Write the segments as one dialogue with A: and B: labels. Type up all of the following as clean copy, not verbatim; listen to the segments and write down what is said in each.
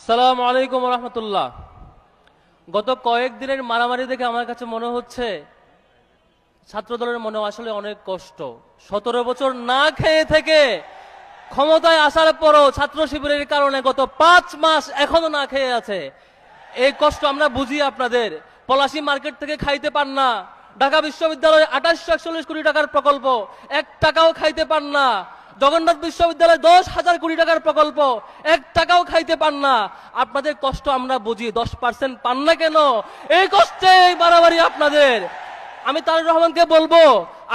A: আসসালামু আলাইকুম রহমতুল্লাহ। গত কয়েকদিনের মারামারি দেখে আমার কাছে মনে হচ্ছে ছাত্রদলের মনে আসলে অনেক কষ্ট। 17 বছর না খেয়ে থেকে ক্ষমতায় আসার পরও ছাত্র শিবিরের কারণে গত 5 মাস এখনো না খেয়ে আছে। এই কষ্ট আমরা বুঝি আপনাদের। পলাশী মার্কেট থেকে খাইতে পান না, ঢাকা বিশ্ববিদ্যালয়ে 2841 কোটি টাকার প্রকল্প 1 টাকাও খাইতে পান না, জগন্নাথ বিশ্ববিদ্যালয়ে 10,000 কোটি টাকার প্রকল্প 1 টাকাও খাইতে পান না। আপনাদের কষ্ট আমরা বুঝি, 10% পান না কেন? এই কষ্টে এই বাড়াবাড়ি আপনাদের। আমি তারেক রহমানকে বলবো,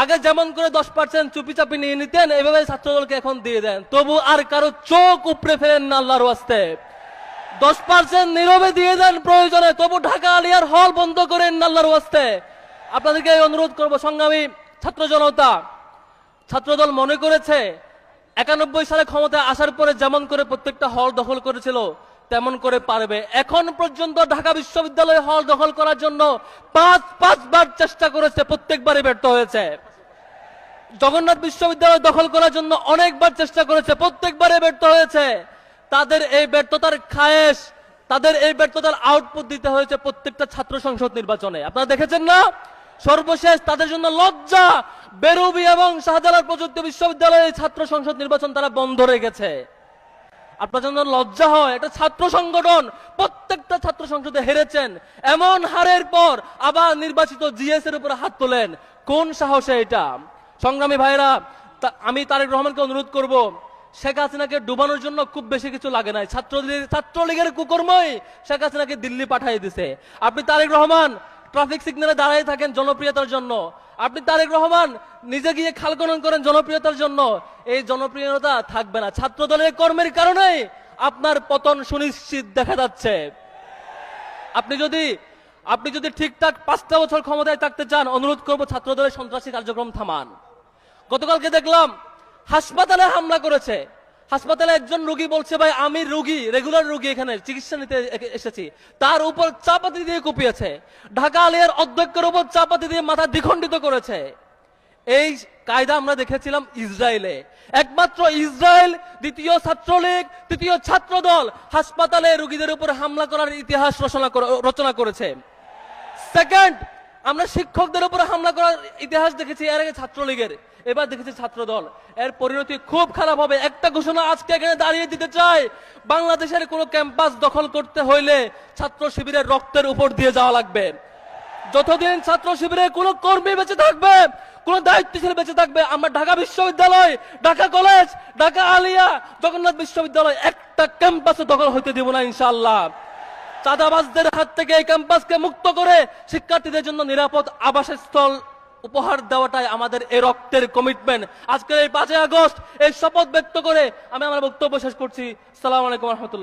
A: আগে যেমন করে 10% চুপি চাপি নিয়ে নিতেন, এইভাবে ছাত্রদলকে এখন দিয়ে দেন, তবু আর কারো চোখ উপড়ে ফেলেন না আল্লাহর ওয়াস্তে। 10% নীরবে দিয়ে দেন প্রয়োজনে, তবু ঢাকা আলিয়ার হল বন্ধ করেন না আল্লাহর ওয়াস্তে। আপনাদেরকে অনুরোধ করবো, সংগ্রামী ছাত্র জনতা, ছাত্রদল মনে করেছে 91 সালে ক্ষমতায় আসার পরে যেমন করে প্রত্যেকটা হল দখল করেছিল তেমন করে পারবে। এখন পর্যন্ত ঢাকা বিশ্ববিদ্যালয়ে হল দখল করার জন্য 5 বার চেষ্টা করেছে, প্রত্যেকবারই ব্যর্থ হয়েছে। জগন্নাথ বিশ্ববিদ্যালয় দখল করার জন্য অনেকবার চেষ্টা করেছে, প্রত্যেকবারে ব্যর্থ হয়েছে। তাদের এই ব্যর্থতার খায়েশ, তাদের এই ব্যর্থতার আউটপুট দিতে হয়েছে প্রত্যেকটা ছাত্র সংসদ নির্বাচনে। আপনারা দেখেছেন না? সর্বশেষ তাদের জন্য লজ্জা, বেরুবি এবং শাহজালাল প্রযুক্তি বিশ্ববিদ্যালয়ে ছাত্র সংসদ নির্বাচন তারা বন্ধ রেখেছে। আপনার জন্য লজ্জা হয়, একটা ছাত্র সংগঠন প্রত্যেকটা ছাত্র সংসদে হেরেছেন, এমন হারের পর আবার নির্বাচিত জিএস এর উপর হাত তোলেন, কোন সাহসে এটা? সংগ্রামী ভাইরা, আমি তারেক রহমানকে অনুরোধ করব, শেখ হাসিনাকে ডুবানোর জন্য খুব বেশি কিছু লাগে নাই। ছাত্রলীগের কুকর্মই শেখ হাসিনাকে দিল্লি পাঠিয়ে দিছে। আপনি তারেক রহমান ট্রাফিক সিগন্যালে দাঁড়িয়ে থাকেন জনপ্রিয়তার জন্য, আপনি তারেক রহমান নিজে গিয়ে খাল খনন করেন জনপ্রিয়তার জন্য, এই জনপ্রিয়তা থাকবে না। ছাত্রদলের কর্মের কারণেই আপনার পতন সুনিশ্চিত দেখা যাচ্ছে। আপনি যদি ঠিকঠাক 5টা বছর ক্ষমতায় থাকতে চান, অনুরোধ করব ছাত্রদলের সন্ত্রাসী কার্যক্রম থামান। গতকালকে দেখলাম হাসপাতালে হামলা করেছে। হাসপাতালে একজন রোগী বলছে, ভাই আমি রোগী, রেগুলার রোগী, এখানে চিকিৎসা নিতে এসেছি, তার উপর চাপাতি দিয়ে কুপিয়েছে। ঢাকা আলিয়ার অধ্যক্ষের উপর চাপাতি দিয়ে মাথা দ্বিখণ্ডিত করেছে। এই কায়দা আমরা দেখেছিলাম ইসরায়েলে। একমাত্র ইসরায়েল, দ্বিতীয় ছাত্রলীগ, তৃতীয় ছাত্রদল হাসপাতালে রোগীদের উপর হামলা করার ইতিহাস রচনা করেছে। সেকেন্ড, আমরা শিক্ষকদের উপর হামলা করার ইতিহাস দেখেছি এর আগে ছাত্রলীগের, এবার দেখেছি ছাত্রদল। এর পরিণতি খুব খারাপ হবে। একটা ঘোষণা আজকে এখানে দাঁড়িয়ে দিতে চাই, বাংলাদেশের কোনো ক্যাম্পাস দখল করতে হইলে ছাত্র শিবিরের রক্তের উপর দিয়ে যাওয়া লাগবে। যতদিন ছাত্র শিবিরের কোনো কর্মী বেঁচে থাকবে, কোন দায়িত্বশীল বেঁচে থাকবে, আমরা ঢাকা বিশ্ববিদ্যালয়, ঢাকা কলেজ, ঢাকা আলিয়া, জগন্নাথ বিশ্ববিদ্যালয় একটা ক্যাম্পাসে দখল হইতে দিব না ইনশাআল্লাহ। চাঁদাবাজদের হাত থেকে এই ক্যাম্পাসকে মুক্ত করে শিক্ষার্থীদের জন্য নিরাপদ আবাসস্থল উপহার দেওয়াটাই আমাদের এই রক্তের কমিটমেন্ট। আজকের এই 5 আগস্ট এই শপথ ব্যক্ত করে আমি আমার বক্তব্য শেষ করছি। আসসালামু আলাইকুম রহমতুল্লাহ।